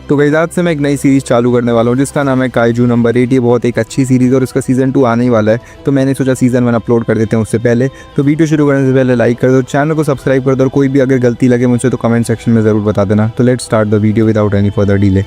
तो गाइस आज से मैं एक नई सीरीज़ चालू करने वाला हूँ जिसका नाम है काइजू नंबर 8। ये बहुत एक अच्छी सीरीज़ और उसका सीज़न 2 आने ही वाला है, तो मैंने सोचा सीज़न 1 अपलोड कर देते हैं उससे पहले। तो वीडियो शुरू करने से पहले लाइक कर दो, चैनल को सब्सक्राइब कर दो और कोई भी अगर गलती लगे मुझसे तो कमेंट सेक्शन में ज़रूर बता देना। तो let's start the video without any further delay.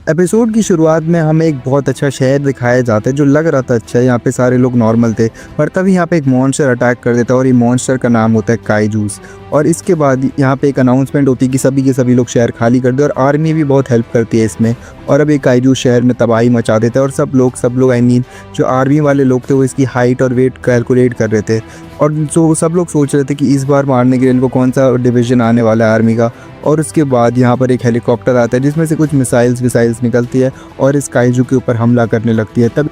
Episode की शुरुआत में हमें एक बहुत अच्छा शहर दिखाया जाता है जो लग रहा था अच्छा है, यहाँ पे सारे लोग नॉर्मल थे, पर तभी यहाँ पे एक मॉन्स्टर अटैक कर देता है और ये मॉन्स्टर का नाम होता है काइजूस। और इसके बाद यहाँ पे एक अनाउंसमेंट होती है कि सभी के सभी लोग शहर खाली कर दे और आर्मी भी बहुत हेल्प करती है इसमें। और अब ये काइजूस शहर में तबाही मचा देता है और सब लोग आई मीन जो आर्मी वाले लोग थे वो इसकी हाइट और वेट कैलकुलेट कर रहे थे। और जो सब लोग सोच रहे थे कि इस बार मारने के लिए इनको कौन सा डिवीज़न आने वाला है आर्मी का। और उसके बाद यहाँ पर एक हेलीकॉप्टर आता है जिसमें से कुछ मिसाइल्स निकलती है और इस काइजू के ऊपर हमला करने लगती है।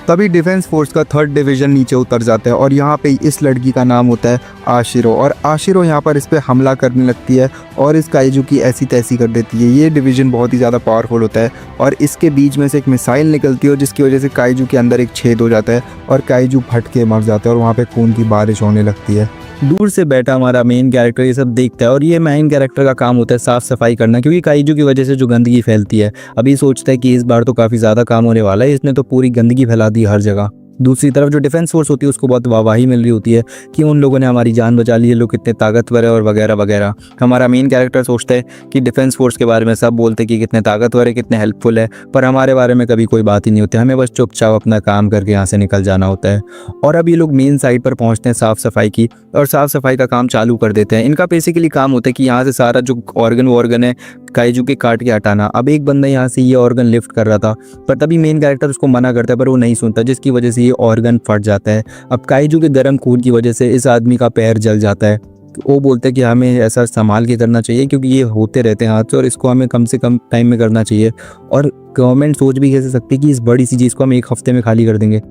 तभी डिफेंस फोर्स का 3rd डिवीज़न नीचे उतर जाता है और यहाँ पे इस लड़की का नाम होता है आशिरो। और आशिरो यहाँ पर इस पर हमला करने लगती है और इस काइजू की ऐसी तैसी कर देती है। ये डिवीज़न बहुत ही ज़्यादा पावरफुल होता है और इसके बीच में से एक मिसाइल निकलती है और जिसकी वजह से काइजू के अंदर एक छेद हो जाता है और काइजू फट के मर जाता है और वहाँ पे खून की बारिश होने लगती है। दूर से बैठा हमारा मेन कैरेक्टर ये सब देखता है और ये मेन कैरेक्टर का काम होता है साफ़ सफाई करना, क्योंकि काइजू की वजह से जो गंदगी फैलती है। अभी सोचता है कि इस बार तो काफ़ी ज़्यादा काम होने वाला है, इसने तो पूरी गंदगी फैला दी हर जगह। दूसरी तरफ जो डिफेंस फोर्स होती है उसको बहुत वाहवाही मिल रही होती है कि उन लोगों ने हमारी जान बचा ली है, लोग कितने ताकतवर है और वगैरह वगैरह। हमारा मेन कैरेक्टर सोचता है कि डिफेंस फोर्स के बारे में सब बोलते हैं कि कितने ताकतवर है, कितने हेल्पफुल है, पर हमारे बारे में कभी कोई बात ही नहीं होती। हमें बस चुपचाप अपना काम करके यहाँ से निकल जाना होता है। और अब ये लोग मेन साइड पर पहुँचते हैं साफ़ सफाई की और साफ़ सफाई का काम चालू कर देते हैं। इनका बेसिकली काम होता है कि यहाँ से सारा जो ऑर्गन है काइजू के काट के हटाना। अब एक बंदा यहाँ से ये ऑर्गन लिफ्ट कर रहा था, पर तभी मेन कैरेक्टर उसको मना करता है, पर वो नहीं सुनता, जिसकी वजह से ये ऑर्गन फट जाता है। अब काइजू के गर्म खून की वजह से इस आदमी का पैर जल जाता है। वो बोलते हैं कि हमें ऐसा संभाल के करना चाहिए क्योंकि ये होते रहते हैं हादसे और इसको हमें कम से कम टाइम में करना चाहिए। और गवर्नमेंट सोच भी कैसे सकती है कि इस बड़ी सी चीज़ को हम एक हफ्ते में खाली कर देंगे।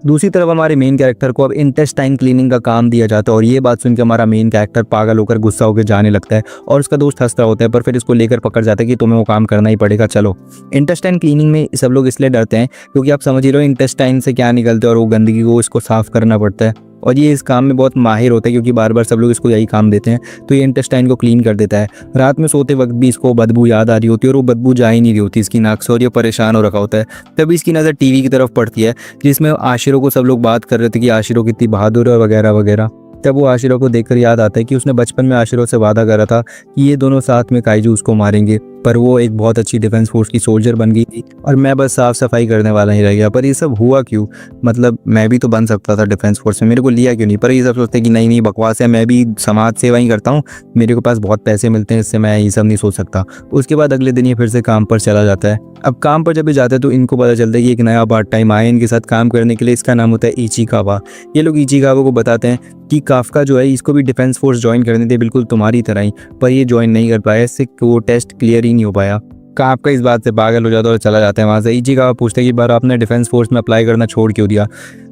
दूसरी तरफ हमारे मेन कैरेक्टर को अब इंटेस्टाइन क्लीनिंग का काम दिया जाता है और ये बात सुनकर हमारा मेन कैरेक्टर पागल होकर गुस्सा होकर जाने लगता है और उसका दोस्त हंसता होता है, पर फिर इसको लेकर पकड़ जाता है कि तुम्हें वो काम करना ही पड़ेगा, चलो। इंटेस्टाइन क्लीनिंग में सब लोग इसलिए डरते हैं क्योंकि आप समझ ही रहे हो इंटेस्टाइन से क्या निकलते हैं और वो गंदगी को इसको साफ़ करना पड़ता है और ये इस काम में बहुत माहिर होता है क्योंकि बार बार सब लोग इसको यही काम देते हैं। तो ये इंटेस्टाइन को क्लीन कर देता है। रात में सोते वक्त भी इसको बदबू याद आ रही होती है और वो बदबू जा ही नहीं रही होती इसकी नाक से और ये परेशान हो रखा होता है। तभी इसकी नज़र टीवी की तरफ पड़ती है जिसमें आशिरो को सब लोग बात कर रहे थे कि आशिरो कितनी बहादुर है वगैरह वगैरह। तब वो आशिरो को देखकर याद आता है कि उसने बचपन में आशिरो से वादा करा था कि ये दोनों साथ में काइजू उसको मारेंगे, पर वो एक बहुत अच्छी डिफेंस फोर्स की सोल्जर बन गई थी और मैं बस साफ़ सफाई करने वाला ही रह गया। पर ये सब हुआ क्यों? मतलब मैं भी तो बन सकता था डिफेंस फोर्स में, मेरे को लिया क्यों नहीं? पर ये सब सोचते हैं कि नहीं बकवास है, मैं भी समाज सेवा ही करता हूँ, मेरे को पास बहुत पैसे मिलते हैं, इससे मैं ये सब नहीं सोच सकता। उसके बाद अगले दिन ये फिर से काम पर चला जाता है। अब काम पर जब भी जाते हैं तो इनको पता चलता है कि एक नया पार्ट टाइम आया इनके साथ काम करने के लिए, इसका नाम होता है इचिकावा। ये लोग इचिकावा को बताते हैं कि काफका जो है इसको भी डिफेंस फोर्स ज्वाइन करने थे बिल्कुल तुम्हारी तरह ही, पर ये ज्वाइन नहीं कर पाया, इससे वो टेस्ट क्लियर ही नहीं हो पाया। काफका इस बात से पागल हो जाता है और चला जाता है वहाँ से। इचिकावा पूछते हैं कि बार आपने डिफेंस फोर्स में अप्लाई करना छोड़ क्यों दिया?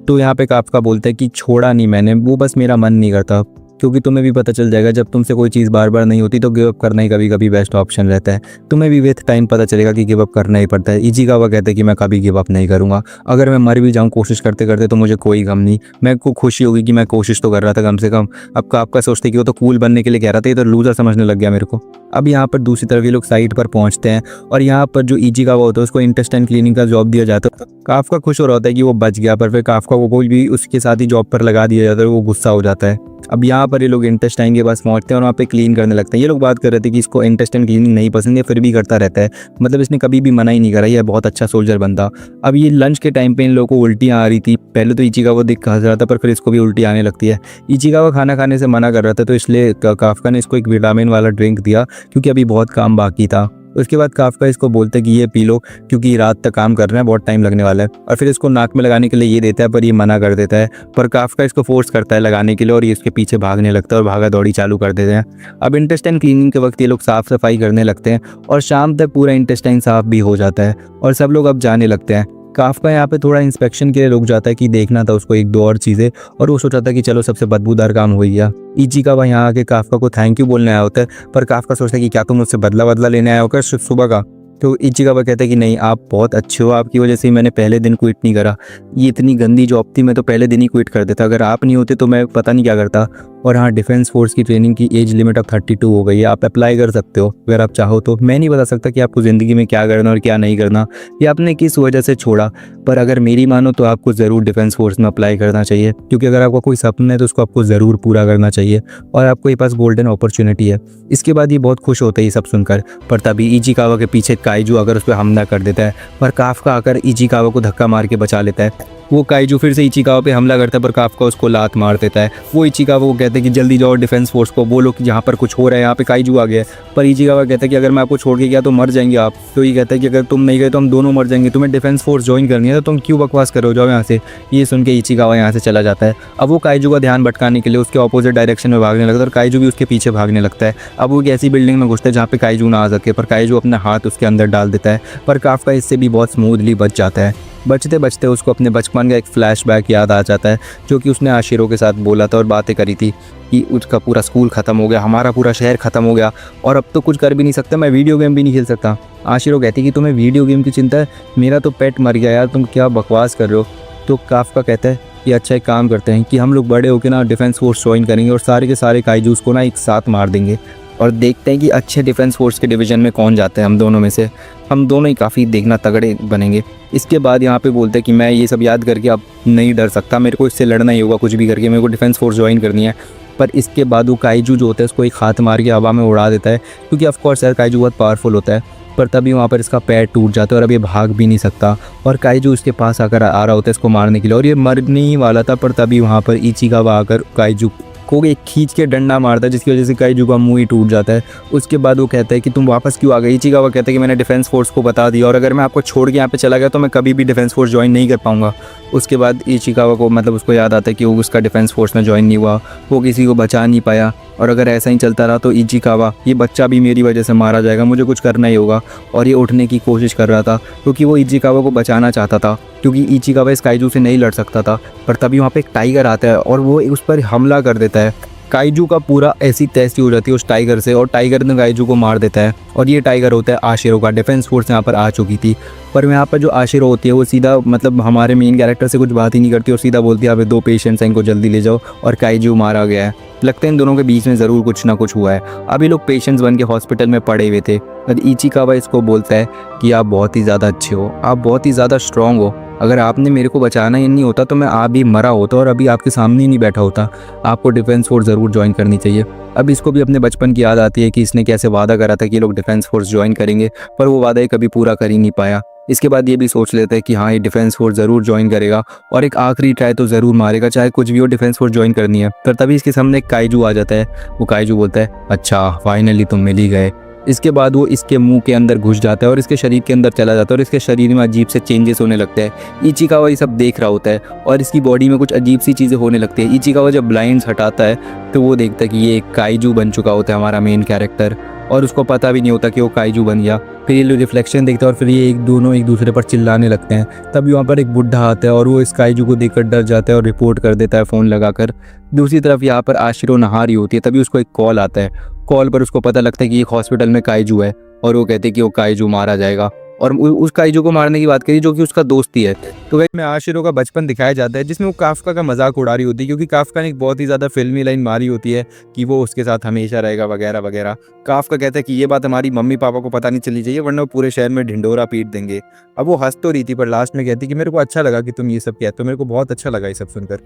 तो यहाँ पे काफका बोलता है कि छोड़ा नहीं मैंने, वो बस मेरा मन नहीं करता, क्योंकि तुम्हें भी पता चल जाएगा जब तुमसे कोई चीज़ बार बार नहीं होती तो गिव अप करना ही कभी कभी बेस्ट ऑप्शन रहता है। तुम्हें भी विथ टाइम पता चलेगा कि गिव अप करना ही पड़ता है। इचिकावा कहते हैं कि मैं कभी गिव अप नहीं करूँगा, अगर मैं मर भी जाऊँ कोशिश करते करते तो मुझे कोई गम नहीं, मैं को खुशी होगी कि मैं कोशिश तो कर रहा था कम से कम। अब आपका सोचते कि वो तो कूल बनने के लिए कह रहा था, ये तो लूजर समझने लग गया मेरे को। अब यहाँ पर दूसरी तरफ ये लोग साइट पर पहुँचते हैं और यहाँ पर जो इचिकावा होता है उसको इंटेस्टाइन क्लीनिंग का जॉब दिया जाता है। काफका खुश हो रहा होता है कि वो बच गया, पर फिर काफका को कोई भी उसके साथ ही जॉब पर लगा दिया जाता है, वो गुस्सा हो जाता है। अब यहाँ पर ये लोग इंटेस्टाइन के पास पहुँचते हैं और वहाँ पे क्लीन करने लगते हैं। ये लोग बात कर रहे थे कि इसको इंटेस्टाइन क्लीनिंग नहीं पसंद है, फिर भी करता रहता है, मतलब इसने कभी भी मना ही नहीं करा, ये बहुत अच्छा सोल्जर बंदा। अब ये लंच के टाइम पे इन लोगों को उल्टियाँ आ रही थी। पहले तो इचिकावा देख के हंस रहा था, पर फिर इसको भी उल्टी आने लगती है। इचिकावा खाना खाने से मना कर रहा था, तो इसलिए काफका ने इसको एक विटामिन वाला ड्रिंक दिया क्योंकि अभी बहुत काम बाकी था। उसके बाद काफका इसको बोलते हैं कि ये पी लो क्योंकि रात तक काम करना है, बहुत टाइम लगने वाला है। और फिर इसको नाक में लगाने के लिए ये देता है, पर ये मना कर देता है। पर काफका इसको फोर्स करता है लगाने के लिए और ये इसके पीछे भागने लगता है और भागा दौड़ी चालू कर देते हैं। अब इंटेस्टाइन क्लीनिंग के वक्त ये लोग साफ़ सफाई करने लगते हैं और शाम तक पूरा इंटेस्टाइन साफ भी हो जाता है और सब लोग अब जाने लगते हैं। काफका यहाँ पे थोड़ा इंस्पेक्शन के लिए रुक जाता है कि देखना था उसको एक दो और चीज़ें, और वो सोचा था कि चलो सबसे बदबूदार काम हो गया। इचिकावा यहाँ आके काफका को थैंक यू बोलने आया होता है, पर काफका सोचता है कि क्या तुम मुझसे बदला लेने आए हो क्या सुबह का? तो इचिकावा कहता है कि नहीं, आप बहुत अच्छे हो, आपकी वजह से ही मैंने पहले दिन क्विट नहीं करा। ये इतनी गंदी जॉब थी, मैं तो पहले दिन ही क्विट कर देता, अगर आप नहीं होते तो मैं पता नहीं क्या करता। और हाँ, डिफेंस फोर्स की ट्रेनिंग की एज लिमिट अब 32 हो गई है। आप अप्लाई कर सकते हो अगर आप चाहो तो। मैं नहीं बता सकता कि आपको ज़िंदगी में क्या करना और क्या नहीं करना, या आपने किस वजह से छोड़ा, पर अगर मेरी मानो तो आपको ज़रूर डिफेंस फोर्स में अप्लाई करना चाहिए, क्योंकि अगर आपका कोई सपना है तो उसको आपको ज़रूर पूरा करना चाहिए और आपको ये पास गोल्डन अपॉर्चुनिटी है। इसके बाद ये बहुत खुश होते हैं ये सब सुनकर, पर तभी इचिकावा के पीछे काइजू अगर उस पर हमला कर देता है, पर काफ्का आकर इचिकावा को धक्का मार के बचा लेता है। वो काइजू फिर से इचिकावा पे हमला करता है, पर काफ्का उसको लात मार देता है। वो इचिकावा को कहते हैं कि जल्दी जाओ डिफेंस फोर्स को बोलो कि यहाँ पर कुछ हो रहा है, यहाँ पे काइजू आ गया है। पर इचिकावा कहता है कि अगर मैं आपको छोड़ के गया तो मर जाएंगे आप। तो ये कहता है कि अगर तुम नहीं गए तो हम दोनों मर जाएंगे, तुम्हें डिफेंस फोर्स ज्वाइन करनी है तो तुम क्यों बकवास करो, जाओ यहाँ से। ये सुन के इचिकावा यहाँ से चला जाता है। अब वो काइजू का ध्यान भटकाने के लिए उसके ऑपोजिट डायरेक्शन में भागने लगता है और काइजू भी उसके पीछे भागने लगता है। अब वो एक ऐसी बिल्डिंग में घुसता है जहाँ पे काइजू ना आ सके, पर काइजू अपना हाथ उसके अंदर डाल देता है, पर काफ्का इससे भी बहुत स्मूथली बच जाता है। बचते बचते उसको अपने बचपन का एक फ्लैशबैक याद आ जाता है, जो कि उसने आशिरो के साथ बोला था और बातें करी थी कि उसका पूरा स्कूल ख़त्म हो गया, हमारा पूरा शहर ख़त्म हो गया और अब तो कुछ कर भी नहीं सकता, मैं वीडियो गेम भी नहीं खेल सकता। आशिरो कहती कि तुम्हें वीडियो गेम की चिंता है, मेरा तो पेट मर गया यार, तुम क्या बकवास कर रहे हो। तो काफ्का कहता है कि अच्छा एक काम करते हैं कि हम लोग बड़े होकर ना डिफेंस फोर्स ज्वाइन करेंगे और सारे के सारे काइजूस को ना एक साथ मार देंगे और देखते हैं कि अच्छे डिफेंस फोर्स के डिवीज़न में कौन जाता है। हम दोनों में से हम दोनों ही काफ़ी देखना तगड़े बनेंगे। इसके बाद यहाँ पे बोलते हैं कि मैं ये सब याद करके अब नहीं डर सकता, मेरे को इससे लड़ना ही होगा कुछ भी करके, मेरे को डिफेंस फोर्स ज्वाइन करनी है। पर इसके बाद वो काइजू जो होता है उसको एक हाथ मार के हवा में उड़ा देता है, क्योंकि ऑफकोर्स यार काइजू बहुत पावरफुल होता है। पर तभी वहाँ पर इसका पैर टूट जाता है और अब ये भाग भी नहीं सकता और काइजू इसके पास आकर आ रहा होता है इसको मारने के लिए और ये मरने ही वाला था। पर तभी वहाँ पर इचिकावा आकर काइजू को एक खींच के डंडा मारता है, जिसकी वजह से काइजू का मुंह ही टूट जाता है। उसके बाद वो कहता है कि तुम वापस क्यों आ गए। इचिकावा कहता है कि मैंने डिफेंस फोर्स को बता दिया और अगर मैं आपको छोड़ के यहाँ पे चला गया तो मैं कभी भी डिफेंस फोर्स ज्वाइन नहीं कर पाऊंगा। उसके बाद इचिकावा को मतलब उसको याद आता है कि वो उसका डिफेंस फोर्स में ज्वाइन नहीं हुआ, वो किसी को बचा नहीं पाया और अगर ऐसा ही चलता रहा तो इचिकावा ये बच्चा भी मेरी वजह से मारा जाएगा, मुझे कुछ करना ही होगा। और ये उठने की कोशिश कर रहा था क्योंकि वो इचिकावा को बचाना चाहता था, क्योंकि इचिकावा इस काइजू से नहीं लड़ सकता था। पर तभी वहाँ पे एक टाइगर आता है और वो उस पर हमला कर देता है। काइजू का पूरा ऐसी तैसी हो जाती है उस टाइगर से और टाइगर ने काइजू को मार देता है और ये टाइगर होता है आशिरो का। डिफेंस फोर्स यहाँ पर आ चुकी थी, पर यहाँ पर जो आशिरो होती है वो सीधा मतलब हमारे मेन कैरेक्टर से कुछ बात ही नहीं करती और सीधा बोलती है अबे 2 पेशेंट्स हैं, इनको जल्दी ले जाओ और काइजू मारा गया है। लगता है इन दोनों के बीच में ज़रूर कुछ ना कुछ हुआ है। अभी लोग पेशेंट्स बन के हॉस्पिटल में पड़े हुए थे और इचिकावा इसको बोलता है कि आप बहुत ही ज़्यादा अच्छे हो, आप बहुत ही ज़्यादा स्ट्रॉन्ग हो, अगर आपने मेरे को बचाना ही नहीं होता तो मैं आप भी मरा होता और अभी आपके सामने ही नहीं बैठा होता। आपको डिफेंस फोर्स ज़रूर ज्वाइन करनी चाहिए। अब इसको भी अपने बचपन की याद आती है कि इसने कैसे वादा करा था कि ये लोग डिफेंस फोर्स ज्वाइन करेंगे, पर वो वादा ही कभी पूरा कर ही नहीं पाया। इसके बाद ये भी सोच लेता है कि हाँ ये डिफेंस फोर्स ज़रूर ज्वाइन करेगा और एक आखिरी ट्राई तो ज़रूर मारेगा, चाहे कुछ भी हो डिफेंस फोर्स ज्वाइन करनी है। पर तभी इसके सामने एक काइजू आ जाता है। वो काइजू बोलता है अच्छा फाइनली तुम मिल ही गए। इसके बाद वो इसके मुंह के अंदर घुस जाता है और इसके शरीर के अंदर चला जाता है और इसके शरीर में अजीब से चेंजेस होने लगते हैं। इचिकावा ये सब देख रहा होता है और इसकी बॉडी में कुछ अजीब सी चीज़ें होने लगती है। इचिकावा जब ब्लाइंड्स हटाता है तो वो देखता है कि ये एक काइजू बन चुका होता है हमारा मेन कैरेक्टर और उसको पता भी नहीं होता कि वो काइजू बन गया। फिर ये रिफ्लेक्शन देखता है और फिर ये दोनों एक दूसरे पर चिल्लाने लगते हैं। तभी वहाँ पर एक बुढ़ा आता है और वो इस काइजू को देखकर डर जाता है और रिपोर्ट कर देता है फ़ोन लगाकर। दूसरी तरफ यहाँ पर आशिरो नहा रही होती है, तभी उसको एक कॉल आता है। कॉल पर उसको पता लगता है कि एक हॉस्पिटल में काइजू है और वो कहते हैं कि वो काइजू मारा जाएगा और उस काइजू को मारने की बात करी जो कि उसका दोस्त ही है। तो में आशिरो का बचपन दिखाया जाता है जिसमें वो काफ्का का मजाक उड़ा रही होती है, क्योंकि काफ्का ने एक बहुत ही ज़्यादा फिल्मी लाइन मारी होती है कि वो उसके साथ हमेशा रहेगा वगैरह वगैरह। काफ्का कहता है कि ये बात हमारी मम्मी पापा को पता नहीं चलनी चाहिए वरना वो पूरे शहर में ढिंडोरा पीट देंगे। अब वो हंस तो रही थी पर लास्ट में कहती कि मेरे को अच्छा लगा कि तुम ये सब कहते हो, मेरे को बहुत अच्छा लगा ये सब सुनकर।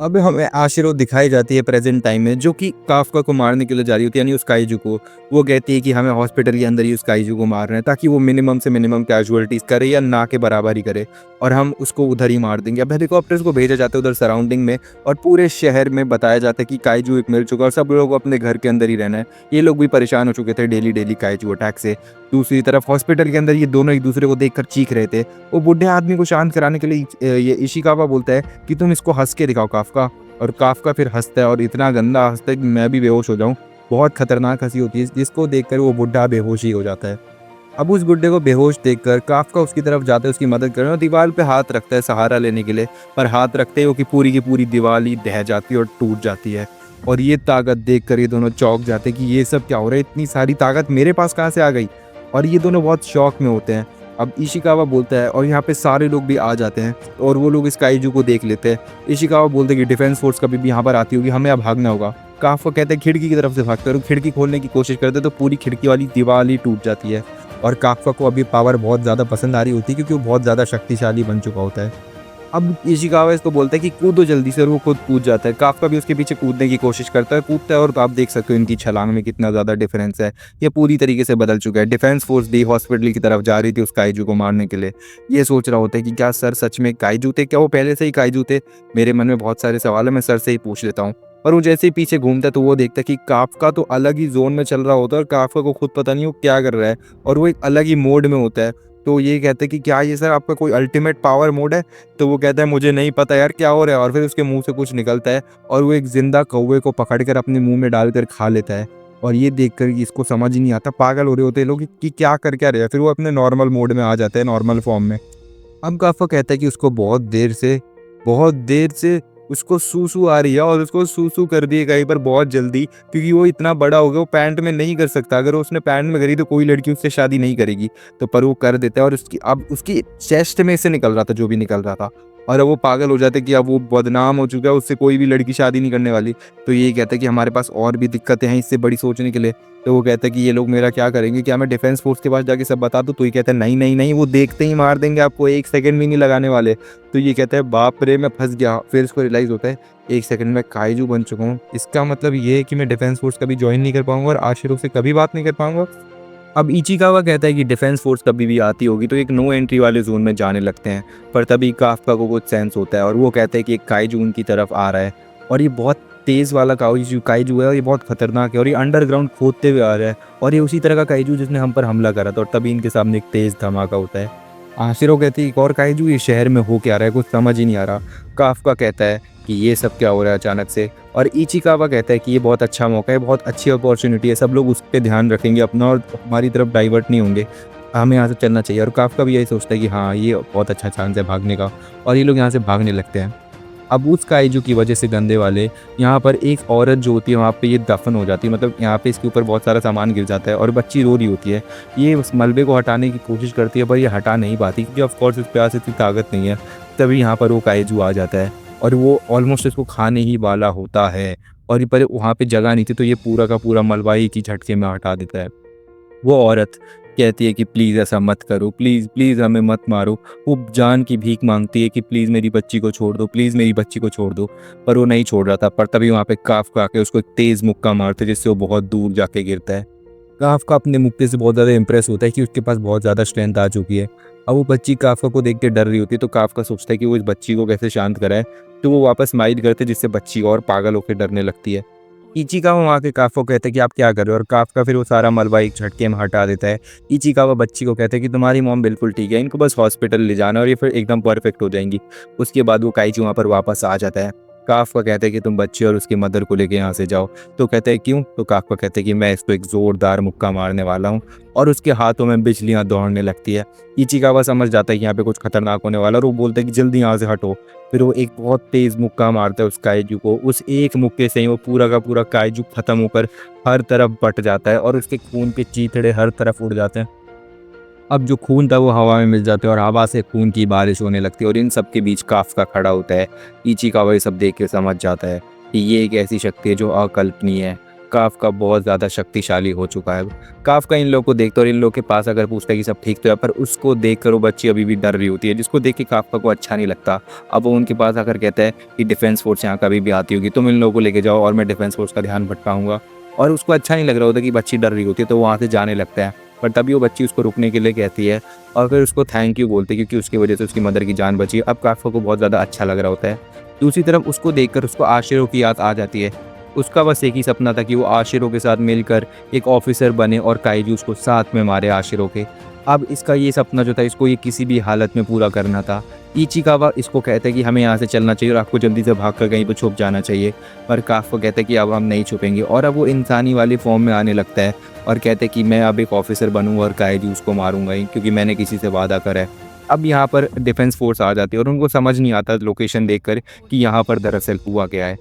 अब हमें आशिरो दिखाई जाती है प्रेजेंट टाइम में, जो कि काफ्का को मारने के लिए जा रही होती है, यानी उस काइजू को। वो कहती है कि हमें हॉस्पिटल के अंदर ही उस काइजू को मारना है ताकि वो मिनिमम से मिनिमम कैजुअलिटीज़ करे या ना के बराबर ही करे और हम उसको उधर ही मार देंगे। अब हेलीकॉप्टर्स को भेजा जाता है उधर सराउंडिंग में और पूरे शहर में बताया जाता है कि काइजू एक मिल चुका और सब लोगों को अपने घर के अंदर ही रहना है। ये लोग भी परेशान हो चुके थे डेली काइजू अटैक से। दूसरी तरफ हॉस्पिटल के अंदर ये दोनों एक दूसरे को देखकर चीख रहे थे। वो बुढ़े आदमी को शांत कराने के लिए ये इशिकावा बोलता है कि तुम इसको हंस के दिखाओ काफ्का, और काफ्का फिर हंसता है और इतना गंदा हंसता है कि मैं भी बेहोश हो जाऊं। बहुत खतरनाक हंसी होती है जिसको देखकर वो बुढ़ा बेहोश ही हो जाता है। अब उस बुढ़े को बेहोश देखकर काफ्का उसकी तरफ जाता है उसकी मदद करने और दीवार पे हाथ रखता है सहारा लेने के लिए, पर हाथ रखते ही वो की पूरी दीवार ही ढह जाती है और टूट जाती है। और ये ताकत देखकर ये दोनों चौंक जाते हैं कि ये सब क्या हो रहा है, इतनी सारी ताकत मेरे पास कहाँ से आ गई। और ये दोनों बहुत शौक में होते हैं। अब इशिकावा बोलता है और यहाँ पे सारे लोग भी आ जाते हैं और वो लोग इस काइजू को देख लेते हैं। इशिकावा बोलते हैं कि डिफेंस फोर्स कभी भी यहाँ पर आती होगी, हमें अब भागना होगा। काफ कहते हैं खिड़की की तरफ से भागता है और खिड़की खोलने की कोशिश करते तो पूरी खिड़की वाली दीवार ही टूट जाती है। और काफका को अभी पावर बहुत ज़्यादा पसंद आ रही होती है क्योंकि वो बहुत ज़्यादा शक्तिशाली बन चुका होता है। अब इशिकावा इसको बोलता है कि कूदो जल्दी से, और वो खुद कूद जाता है। काफका भी उसके पीछे कूदने की कोशिश करता है, कूदता है, और तो आप देख सकते हो इनकी छलांग में कितना ज़्यादा डिफरेंस है। ये पूरी तरीके से बदल चुका है। डिफेंस फोर्स डी हॉस्पिटल की तरफ जा रही थी उस काइजू को मारने के लिए। ये सोच रहा होता है कि क्या सर सच में काइजू थे, क्या वो पहले से ही काइजू थे। मेरे मन में बहुत सारे सवाल है, मैं सर से ही पूछ लेता हूँ। पर वो जैसे ही पीछे घूमता है तो वो देखता है कि काफका तो अलग ही जोन में चल रहा होता है, और काफका को खुद पता नहीं वो क्या कर रहा है, और वो एक अलग ही मोड में होता है। तो ये कहते हैं कि क्या ये सर आपका कोई अल्टीमेट पावर मोड है। तो वो कहता है मुझे नहीं पता यार क्या हो रहा है, और फिर उसके मुंह से कुछ निकलता है और वो एक जिंदा कौवे को पकड़कर अपने मुंह में डालकर खा लेता है। और ये देखकर इसको समझ ही नहीं आता, पागल हो रहे होते हैं लोग कि क्या कर क्या रहे हैं। फिर वो अपने नॉर्मल मोड में आ जाता है, नॉर्मल फॉर्म में। अब काफा कहता है कि उसको बहुत देर से उसको सूसू आ रही है, और उसको सूसू कर दिए कहीं पर बहुत जल्दी, क्योंकि वो इतना बड़ा हो गया, वो पैंट में नहीं कर सकता। अगर उसने पैंट में करी तो कोई लड़की उससे शादी नहीं करेगी। तो पर वो कर देता है, और उसकी चेस्ट में से निकल रहा था जो भी निकल रहा था, और अब वो पागल हो जाते कि अब वो बदनाम हो चुका है, उससे कोई भी लड़की शादी नहीं करने वाली। तो ये कहता है कि हमारे पास और भी दिक्कतें हैं इससे बड़ी सोचने के लिए। तो वो कहता है कि ये लोग मेरा क्या करेंगे, क्या मैं डिफेंस फोर्स के पास जाके सब बता दूँ। तो ये कहता है नहीं नहीं नहीं, वो देखते ही मार देंगे आपको, 1 सेकंड भी नहीं लगाने वाले। तो ये कहता है बाप रे मैं फंस गया। फिर इसको रियलाइज़ होता है 1 सेकंड में काइजू बन चुका हूँ, इसका मतलब ये है कि मैं डिफेंस फोर्स कभी ज्वाइन नहीं कर पाऊंगा और आशिरों से कभी बात नहीं कर पाऊंगा। अब इचिकावा कहता है कि डिफेंस फोर्स कभी भी आती होगी तो एक नो एंट्री वाले जोन में जाने लगते हैं। पर तभी काफका को कुछ सेंस होता है, और वो कहता है कि एक काइजू उनकी तरफ आ रहा है, और ये बहुत तेज़ वाला काइजू है, और ये बहुत खतरनाक है, और ये अंडरग्राउंड खोदते हुए आ रहा है, और ये उसी तरह का काइजू जिसने हम पर हमला करा था। और तभी इनके सामने एक तेज़ धमाका होता है। आशिरो कहती है एक और काइजू ये शहर में हो क्या रहा है, कुछ समझ ही नहीं आ रहा। काफका कहता है कि ये सब क्या हो रहा है अचानक से, और इचिकावा कहता है कि ये बहुत अच्छा मौका है, बहुत अच्छी अपॉर्चुनिटी है, सब लोग उस पर ध्यान रखेंगे अपना और हमारी तरफ डाइवर्ट नहीं होंगे, हमें यहाँ से चलना चाहिए। और काफका भी यही सोचता है कि हाँ ये बहुत अच्छा चांस है भागने का, और ये लोग यहाँ से भागने लगते हैं। अब उस काइजू की वजह से गंदे वाले यहाँ पर एक औरत जो होती है वहाँ पे ये दफन हो जाती है, मतलब यहाँ पे इसके ऊपर बहुत सारा सामान गिर जाता है, और बच्ची रो रही होती है। ये उस मलबे को हटाने की कोशिश करती है, पर ये हटा नहीं पाती क्योंकि ऑफकोर्स इस प्यास इतनी ताकत नहीं है। तभी यहाँ पर वो काइजू आ जाता है, और वो ऑलमोस्ट इसको खाने ही वाला होता है, और ये पर वहाँ पे जगह नहीं थी, तो ये पूरा का पूरा मलबा ही की झटके में हटा देता है। वो औरत कहती है कि प्लीज़ ऐसा मत करो, प्लीज़ प्लीज़ हमें मत मारो। वो जान की भीख मांगती है कि प्लीज़ मेरी बच्ची को छोड़ दो, प्लीज़ मेरी बच्ची को छोड़ दो। पर वो नहीं छोड़ रहा था। पर तभी वहाँ पे काफका आके उसको एक तेज़ मुक्का मारते है, जिससे वो बहुत दूर जाके गिरता है। काफका अपने मुक्के से बहुत ज़्यादा इंप्रेस होता है कि उसके पास बहुत ज़्यादा स्ट्रेंथ आ चुकी है। अब वो बच्ची काफका को देख के डर रही होती है, तो काफका सोचता है कि वो इस बच्ची को कैसे शांत कराए। तो वो वापस स्माइल करते जिससे बच्ची और पागल होकर डरने लगती है। इचिकावा वहाँ के काफका को कहता है कि आप क्या कर रहे हो, और काफका फिर वो सारा मलबा एक झटके में हटा देता है। इचिकावा बच्ची को कहता है कि तुम्हारी मॉम बिल्कुल ठीक है, इनको बस हॉस्पिटल ले जाना और ये फिर एकदम परफेक्ट हो जाएंगी। उसके बाद वो काइजू वहाँ पर वापस आ जाता है। काफका कहते हैं कि तुम बच्ची और उसकी मदर को लेके यहाँ से जाओ। तो कहते हैं क्यों। तो काफका कहते हैं कि मैं इसको एक ज़ोरदार मुक्का मारने वाला हूँ, और उसके हाथों में बिजलियाँ दौड़ने लगती है। इचिकावा समझ जाता है कि यहाँ पे कुछ खतरनाक होने वाला है, और वो बोलता है कि जल्दी यहाँ से हटो। फिर वो एक बहुत तेज़ मुक्का मारता है उस काइजू को। उस एक मुक्के से ही वो पूरा का पूरा काइजू खत्म होकर हर तरफ बट जाता है, और उसके खून के चीथड़े हर तरफ उड़ जाते हैं। अब जो खून था वो हवा में मिल जाता है, और हवा से खून की बारिश होने लगती है, और इन सब के बीच काफका खड़ा होता है। इचिकावा ये सब देख के समझ जाता है कि ये एक ऐसी शक्ति है जो अकल्पनीय है। काफका बहुत ज़्यादा शक्तिशाली हो चुका है। काफका इन लोगों को देखता है, और इन लोगों के पास अगर पूछता है कि सब ठीक तो है, पर उसको देख कर वो बच्ची अभी भी डर रही होती है, जिसको देख के काफका को अच्छा नहीं लगता। अब वो उनके पास आकर कहता है कि डिफेंस फोर्स यहाँ कभी भी आती होगी, तुम इन लोगों को लेके जाओ और मैं डिफेंस फोर्स का ध्यान भटकाऊंगा। और उसको अच्छा नहीं लग रहा होता कि बच्ची डर रही होती है, तो वो वहाँ से जाने लगता है। पर तभी वो बच्ची उसको रुकने के लिए कहती है, और फिर उसको थैंक यू बोलती है, क्योंकि उसकी वजह से उसकी मदर की जान बची। अब काफका को बहुत ज़्यादा अच्छा लग रहा होता है। दूसरी तरफ उसको देखकर उसको आशिरों की याद आ जाती है। उसका बस एक ही सपना था कि वो आशिरों के साथ मिलकर एक ऑफिसर बने और काइजू उसको साथ में मारे आशिरों के। अब इसका ये सपना जो था, इसको ये किसी भी हालत में पूरा करना था। इचिकावा इसको कहते हैं कि हमें यहाँ से चलना चाहिए और आपको जल्दी से भागकर कहीं पर छुप जाना चाहिए। पर काफका कहते हैं कि अब हम नहीं छुपेंगे, और अब वो इंसानी वाली फॉर्म में आने लगता है, और कहते हैं कि मैं अब एक ऑफिसर बनूंगा और काइजू उसको मारूंगा ही, क्योंकि मैंने किसी से वादा करा है। अब यहाँ पर डिफेंस फोर्स आ जाती है, और उनको समझ नहीं आता लोकेशन देखकर कि यहाँ पर दरअसल हुआ क्या है।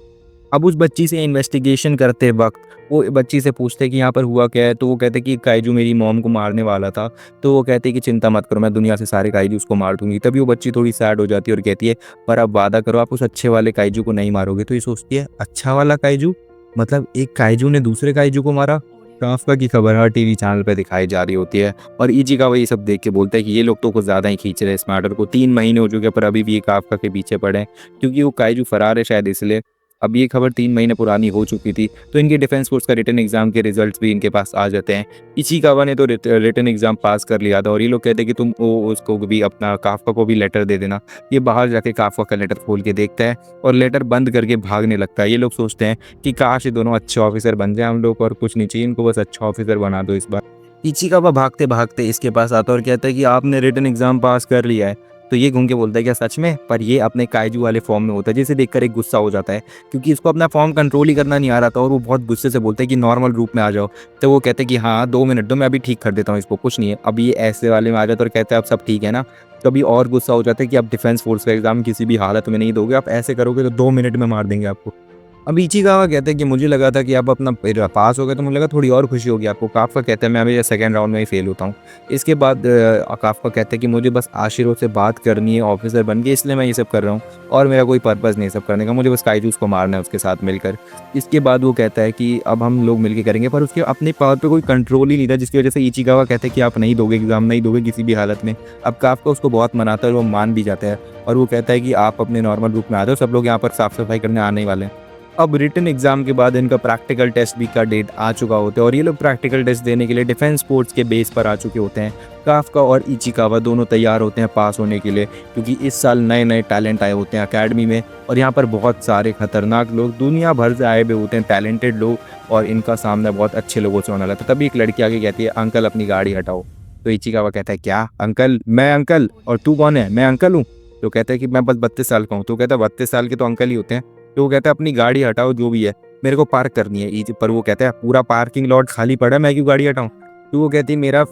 अब उस बच्ची से इन्वेस्टिगेशन करते वक्त वो बच्ची से पूछते हैं कि यहाँ पर हुआ क्या है। तो वो कहते हैं कि काइजू मेरी मॉम को मारने वाला था। तो वो कहते हैं कि चिंता मत करो, मैं दुनिया से सारे काइजू उसको मार दूंगी। तभी वो बच्ची थोड़ी सैड हो जाती है और कहती है पर अब वादा करो आप उस अच्छे वाले काइजू को नहीं मारोगे। तो ये सोचती है अच्छा वाला काइजू, मतलब एक काइजू ने दूसरे काइजू को मारा। काफ्का की खबर हर टीवी चैनल पे दिखाई जा रही होती है और इचिकावा ये सब देख के बोलता है कि ये लोग तो कुछ ज़्यादा ही खींच रहे हैं इस मैटर को। 3 महीने हो चुके हैं पर अभी भी ये काफ्का के पीछे पड़े हैं क्योंकि वो काइजू फरार है शायद इसलिए। अब ये खबर 3 महीने पुरानी हो चुकी थी तो इनके डिफेंस फोर्स का रिटन एग्जाम के रिजल्ट्स भी इनके पास आ जाते हैं। इचिकावा ने तो रिटन एग्जाम पास कर लिया था और ये लोग कहते हैं कि तुम उसको भी अपना काफ्का को भी लेटर दे देना। ये बाहर जाके काफ्का का लेटर खोल के देखता है और लेटर बंद करके भागने लगता है। ये लोग सोचते हैं कि काश ये दोनों अच्छे ऑफिसर बन जाए, हम लोग और कुछ नहीं चाहिए, इनको बस अच्छा ऑफिसर बना दो इस बार। इचिकावा भागते भागते इसके पास आता है और कहता है कि आपने रिटन एग्जाम पास कर लिया है। तो ये घूम के बोलता है क्या सच में? पर ये अपने काइजू वाले फॉर्म में होता है जिसे देखकर एक गुस्सा हो जाता है क्योंकि इसको अपना फॉर्म कंट्रोल ही करना नहीं आ रहा था और वो बहुत गुस्से से बोलता है कि नॉर्मल रूप में आ जाओ। तो वो कहते हैं कि हाँ 2 मिनट दो, मैं अभी ठीक कर देता हूँ इसको, कुछ नहीं है। अब ये ऐसे वाले में आ जाता है और कहते हैं अब सब ठीक है ना। तो अभी और गुस्सा हो जाता है कि आप डिफेंस फोर्स का एग्जाम किसी भी हालत में नहीं दोगे, आप ऐसे करोगे तो 2 मिनट में मार देंगे आपको। अब इचिकावा कहते हैं कि मुझे लगा था कि आप अपना पास हो गए तो मुझे लगा थोड़ी और खुशी होगी आपको। काफ्का कहते हैं मैं अभी सेकंड राउंड में ही फेल होता हूँ। इसके बाद काफ्का कहते हैं कि मुझे बस आशिरों से बात करनी है ऑफिसर बन के, इसलिए मैं ये सब कर रहा हूँ और मेरा कोई पर्पज़ नहीं सब करने का, मुझे बस काइजूस को मारना है उसके साथ मिलकर। इसके बाद वो कहता है कि अब हम लोग मिलकर करेंगे पर उसके अपने पावर पर कोई कंट्रोल ही नहीं था जिसकी वजह से इचिकावा कहते हैं कि आप नहीं दोगे एग्जाम, नहीं दोगे किसी भी हालत में। अब काफ्का उसको बहुत मनाता है और वो मान भी जाता है और वो कहता है कि आप अपने नॉर्मल रूप में आ जाओ, सब लोग यहाँ पर साफ सफाई करने आने ही वाले हैं। अब रिटन एग्जाम के बाद इनका प्रैक्टिकल टेस्ट भी का डेट आ चुका होता है और ये लोग प्रैक्टिकल टेस्ट देने के लिए डिफेंस स्पोर्ट्स के बेस पर आ चुके होते हैं। काफ्का और इचिकावा दोनों तैयार होते हैं पास होने के लिए क्योंकि इस साल नए नए टैलेंट आए होते हैं अकेडमी में और यहाँ पर बहुत सारे खतरनाक लोग दुनिया भर से आए हुए होते हैं, टैलेंटेड लोग, और इनका सामना बहुत अच्छे लोगों से होने वाला था। तभी एक लड़की आके कहती है अंकल अपनी गाड़ी हटाओ। तो इचिकावा कहता है क्या अंकल? मैं अंकल? और तू कौन है? मैं अंकल हूँ। तो कहता है कि मैं बस 32 साल का हूँ। तो कहता है 32 साल के तो अंकल ही होते हैं। तो वो कहता है अपनी गाड़ी हटाओ जो भी है, मेरे को पार्क करनी है ईजी। पर वो कहता है पूरा पार्किंग लॉट खाली पड़ा है, मैं क्यों गाड़ी हटाऊं? तो वो कहती है मेरा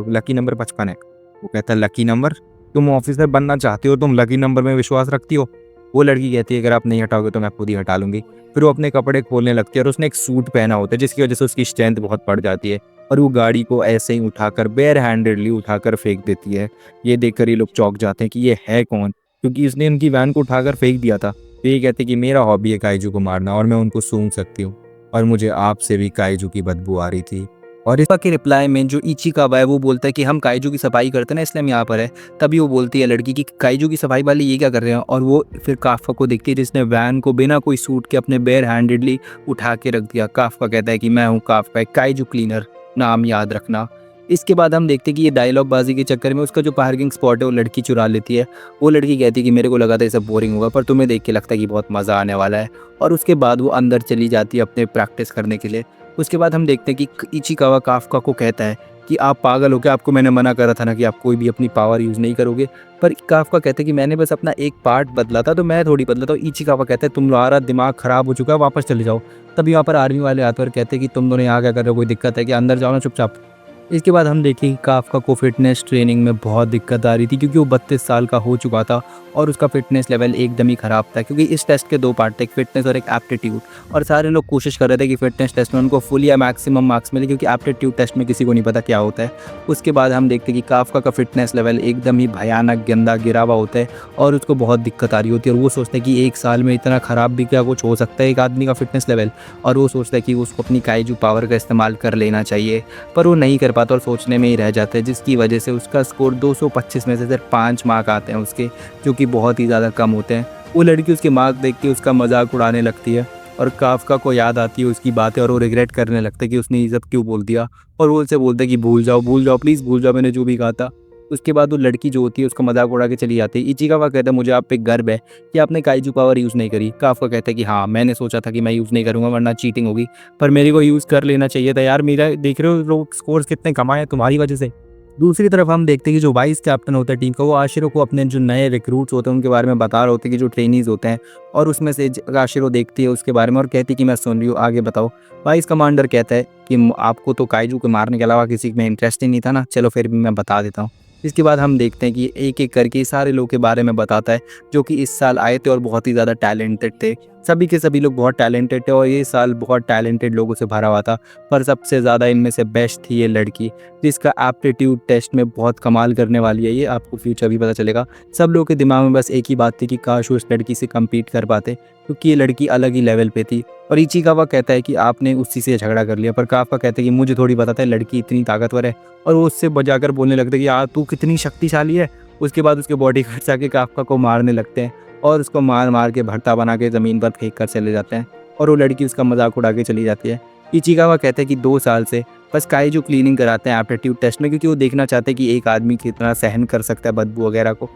लकी नंबर 55 है। वो कहता है लकी नंबर? तुम ऑफिसर बनना चाहते हो, तुम लकी नंबर में विश्वास रखती हो? वो लड़की कहती है अगर आप नहीं हटाओगे तो मैं खुद ही हटा लूंगी। फिर वो अपने कपड़े खोलने लगती है और उसने एक सूट पहना होता है जिसकी वजह से उसकी स्ट्रेंथ बहुत बढ़ जाती है और वो गाड़ी को ऐसे ही उठाकर बेयर हैंडेडली उठाकर फेंक देती है। ये देखकर ये लोग चौंक जाते हैं कि ये है कौन, क्योंकि इसने उनकी वैन को उठाकर फेंक दिया था। तो ये कहते कि मेरा हॉबी है काइजू को मारना और मैं उनको सूंघ सकती हूँ और मुझे आपसे भी काइजू की बदबू आ रही थी। और इसका के रिप्लाई में जो इचिकावा है वो बोलता है कि हम काइजू की सफाई करते हैं ना इसलिए हम यहाँ पर है। तभी वो बोलती है लड़की कि काइजू की सफाई वाले ये क्या कर रहे हैं, और वो फिर काफ्का को देखती है जिसने वैन को बिना कोई सूट के अपने बेयर हैंडेडली उठा के रख दिया। काफ्का कहता है कि मैं हूँ काफ्का, काइजू क्लीनर, नाम याद रखना। इसके बाद हम देखते हैं कि ये डायलॉग बाजी के चक्कर में उसका जो पार्किंग स्पॉट है वो लड़की चुरा लेती है। वो लड़की कहती है कि मेरे को लगा था ये सब बोरिंग होगा पर तुम्हें देख के लगता है कि बहुत मज़ा आने वाला है, और उसके बाद वो अंदर चली जाती है अपने प्रैक्टिस करने के लिए। उसके बाद हम देखते हैं कि इचिकावा काफ्का को कहता है कि आप पागल हो क्या, आपको मैंने मना करा था ना कि आप कोई भी अपनी पावर यूज़ नहीं करोगे। पर काफ्का कहते हैं कि मैंने बस अपना एक पार्ट बदला था, तो मैं थोड़ी बदला था। इचिकावा कहता है तुम्हारा दिमाग ख़राब हो चुका है, वापस चले जाओ। तभी यहाँ पर आर्मी वाले आते हैं और कहते हैं कि तुम दोनों यहाँ क्या कर रहे हो, कोई दिक्कत है कि अंदर जाओ ना चुपचाप। इसके बाद हम देखें कि काफ्का को फिटनेस ट्रेनिंग में बहुत दिक्कत आ रही थी क्योंकि वो 32 साल का हो चुका था और उसका फिटनेस लेवल एकदम ही ख़राब था क्योंकि इस टेस्ट के 2 पार्ट थे, एक फिटनेस और एक एप्टीट्यूड। और सारे लोग कोशिश कर रहे थे कि फिटनेस टेस्ट में उनको फुल या मैक्सिमम मार्क्स मिले क्योंकि एप्टीट्यूड टेस्ट में किसी को नहीं पता क्या होता है। उसके बाद हम देखते हैं कि काफ्का का फिटनेस लेवल एकदम ही भयानक गंदा गिरा हुआ होता है और उसको बहुत दिक्कत आ रही होती है और वो सोचता है कि 1 साल में इतना ख़राब भी क्या कुछ हो सकता है एक आदमी का फिटनेस लेवल। और वो सोचता है कि उसको अपनी काइजू पावर का इस्तेमाल कर लेना चाहिए, पर वो नहीं कर पाता और सोचने में ही रह जाता है, जिसकी वजह से उसका स्कोर 225 में से सिर्फ 5 मार्क आते हैं उसके, जो कि बहुत ही ज़्यादा कम होते हैं। वो लड़की उसके मार्क देख के उसका मजाक उड़ाने लगती है और काफ्का को याद आती है उसकी बातें और वो रिग्रेट करने लगता है कि उसने ये सब क्यों बोल दिया, और वो उनसे बोलता है कि भूल जाओ प्लीज़ भूल जाओ मैंने जो भी कहा था। उसके बाद वो लड़की जो होती है उसका मजाक उड़ा के चली जाती है। इचिकावा कहता है मुझे आप पे गर्व है कि आपने काइजू पावर यूज़ नहीं करी। काफ्का कहता है कि हाँ मैंने सोचा था कि मैं यूज़ नहीं करूँगा वरना चीटिंग होगी, पर मेरे को यूज़ कर लेना चाहिए था यार, मेरा देख रहे हो लोग स्कोर्स कितने कमाए हैं तुम्हारी वजह से। दूसरी तरफ हम देखते हैं कि जो वाइस कैप्टन होता है टीम का, वो आशिरों को अपने जो नए रिक्रूट्स होते हैं उनके बारे में बता रहे होते हैं कि जो ट्रेनीज होते हैं, और उसमें से आशिरों देखती है उसके बारे में और कहती है कि मैं सुन रही हूँ, आगे बताओ। वाइस कमांडर कहता है कि आपको तो काइजू को मारने के अलावा किसी में इंटरेस्ट ही नहीं था ना, चलो फिर भी मैं बता देता हूँ। इसके बाद हम देखते हैं कि एक एक करके सारे लोगों के बारे में बताता है जो कि इस साल आए थे और बहुत ही ज़्यादा टैलेंटेड थे। सभी के सभी लोग बहुत टैलेंटेड थे और ये साल बहुत टैलेंटेड लोगों से भरा हुआ था। पर सबसे ज़्यादा इनमें से बेस्ट थी ये लड़की, जिसका एप्टीट्यूड टेस्ट में बहुत कमाल करने वाली है ये, आपको फ्यूचर भी पता चलेगा। सब लोगों के दिमाग में बस एक ही बात थी कि काश वो उस लड़की से कम्पीट कर पाते, क्योंकि ये लड़की अलग ही लेवल पे थी। और इचिकावा कहता है कि आपने उसी से झगड़ा कर लिया, पर काफका कहता है कि मुझे थोड़ी पता था लड़की इतनी ताकतवर है। और वो उससे बजाकर बोलने लगता है कि यार तू कितनी शक्तिशाली है। उसके बाद उसके बॉडी गार्ड्स आके काफका को मारने लगते हैं और उसको मार मार के भरता बना के ज़मीन पर फेंक कर चले जाते हैं और वो लड़की उसका मजाक उड़ा के चली जाती है। इचिकावा कहते हैं कि 2 साल से बस काइजू क्लीनिंग कराते हैं एप्टीट्यूड टेस्ट में, क्योंकि वो देखना चाहते हैं कि एक आदमी कितना सहन कर सकता है बदबू वगैरह को।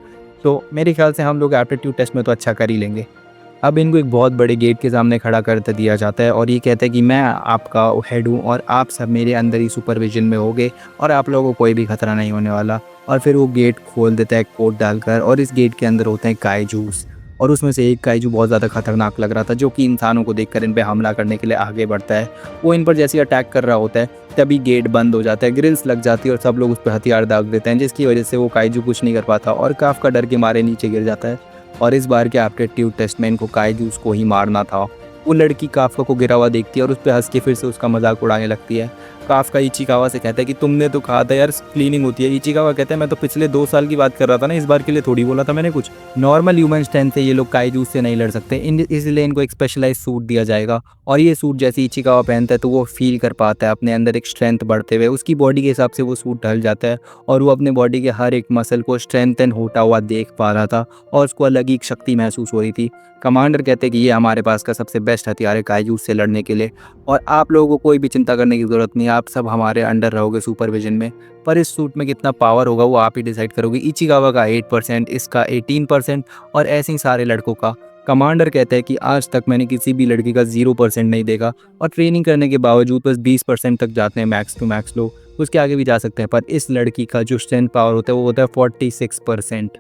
तो मेरे ख्याल से हम लोग एप्टीट्यूड टेस्ट में तो अच्छा कर ही लेंगे। अब इनको एक बहुत बड़े गेट के सामने खड़ा कर दिया जाता है और ये कहते हैं कि मैं आपका हेड हूँ और आप सब मेरे अंदर ही सुपरविजन में होगे और आप लोगों को कोई भी खतरा नहीं होने वाला। और फिर वो गेट खोल देता है कोड डालकर और इस गेट के अंदर होते हैं काइजूस और उसमें से एक काइजू बहुत ज़्यादा खतरनाक लग रहा था, जो कि इंसानों को देखकर इन पे हमला करने के लिए आगे बढ़ता है। वो इन पर जैसे अटैक कर रहा होता है तभी गेट बंद हो जाता है, ग्रिल्स लग जाती है और सब लोग उस पर हथियार दाग देते हैं, जिसकी वजह से वो काइजू कुछ नहीं कर पाता और काफका डर के मारे नीचे गिर जाता है। और इस बार के एप्टीट्यूड टेस्ट में इनको काइजूस को ही मारना था। वो लड़की काफका को गिरा हुआ देखती है और उस पर हंस के फिर से उसका मजाक उड़ाने लगती है। काफका इचिकावा से कहता है कि तुमने तो कहा था यार क्लीनिंग होती है। इचिकावा कहता है मैं तो पिछले 2 साल की बात कर रहा था ना, इस बार के लिए थोड़ी बोला था मैंने कुछ। नॉर्मल ह्यूमन स्ट्रेंथ से ये लोग काइजूस से नहीं लड़ सकते, इसलिए इनको एक स्पेशलाइज सूट दिया जाएगा और ये सूट जैसे इचिकावा पहनता है तो वो फील कर पाता है अपने अंदर एक स्ट्रेंथ बढ़ते हुए। उसकी बॉडी के हिसाब से वो सूट ढल जाता है और वो अपने बॉडी के हर एक मसल को स्ट्रेंथन होता हुआ देख पा रहा था और उसको अलग ही शक्ति महसूस हो रही थी। कमांडर कहते हैं कि ये हमारे पास का सबसे बेस्ट हथियार है काइजूस से लड़ने के लिए और आप लोगों को कोई भी चिंता करने की ज़रूरत नहीं है, आप सब हमारे अंडर रहोगे सुपरविजन में। पर इस सूट में कितना पावर होगा वो आप ही डिसाइड करोगे। इचिकावा का 8%, इसका 18% और ऐसे ही सारे लड़कों का। कमांडर कहता है कि आज तक मैंने किसी भी लड़की का 0% नहीं देखा और ट्रेनिंग करने के बावजूद बस 20% तक जाते हैं मैक्स टू मैक्स लोग, उसके आगे भी जा सकते हैं। पर इस लड़की का जो स्ट्रेंथ पावर होता है वो होता है 46%।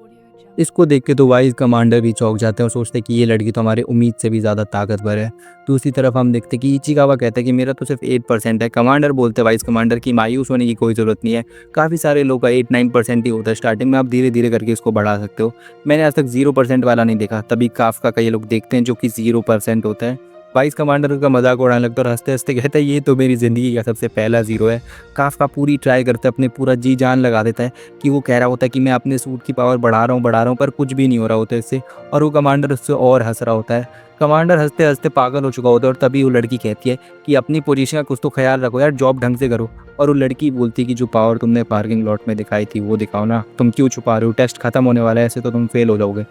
इसको देख के तो वाइस कमांडर भी चौंक जाते हैं और सोचते हैं कि ये लड़की तो हमारे उम्मीद से भी ज़्यादा ताकतवर है। दूसरी तरफ हम देखते हैं कि इचिकावा कहता है कि मेरा तो सिर्फ 8% है। कमांडर बोलते हैं वाइस कमांडर की मायूस होने की कोई ज़रूरत नहीं है, काफ़ी सारे लोग का 8-9% ही होता है स्टार्टिंग में, आप धीरे धीरे करके इसको बढ़ा सकते हो। मैंने आज तक 0% वाला नहीं देखा। तभी काफका का ये लोग देखते हैं जो कि 0% होता है। वाइस कमांडर का मजाक उड़ाने लगता है और हंसते हंसते कहता है ये तो मेरी ज़िंदगी का सबसे पहला 0 है। काफका पूरी ट्राई करता है, अपने पूरा जी जान लगा देता है कि वो कह रहा होता है कि मैं अपने सूट की पावर बढ़ा रहा हूँ पर कुछ भी नहीं हो रहा होता इससे, और वो कमांडर उससे और हंस रहा होता है। कमांडर हंसते हंसते पागल हो चुका होता है और तभी वो लड़की कहती है कि अपनी पोजीशन का कुछ तो ख्याल रखो यार, जॉब ढंग से करो। और वो लड़की बोलती है कि जो पावर तुमने पार्किंग लॉट में दिखाई थी वो दिखाओ ना, तुम क्यों छुपा रहे हो, टेस्ट खत्म होने वाला है, ऐसे तो तुम फेल हो जाओगे।